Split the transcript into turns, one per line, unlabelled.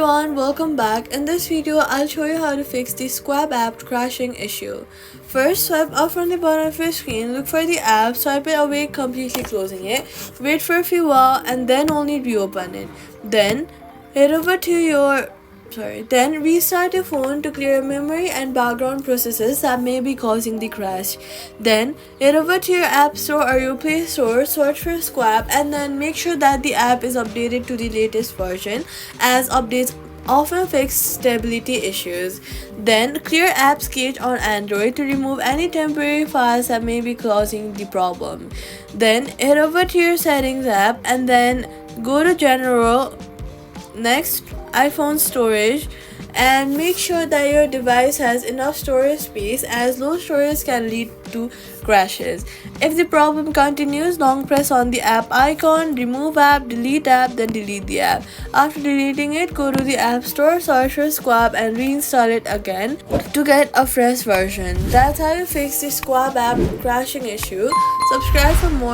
everyone, welcome back. In this video, I'll show you how to fix the Schwab app crashing issue. First, swipe up from the bottom of your screen, look for the app, swipe it away, completely closing it, wait for a few while, and then only reopen it. Then, then restart your phone to clear memory and background processes that may be causing the crash. Then head over to your App Store or your Play Store, search for Schwab, and then make sure that the app is updated to the latest version, as updates often fix stability issues. Then clear Apps Cache on Android to remove any temporary files that may be causing the problem. Then head over to your Settings app and then go to General, next iPhone storage, and make sure that your device has enough storage space, as low storage can lead to crashes. If the problem continues, long press on the app icon, remove app, then delete the app. After deleting it, go to the App Store, search for Schwab, and reinstall it again to get a fresh version. That's how you fix the Schwab app crashing issue. Subscribe for more.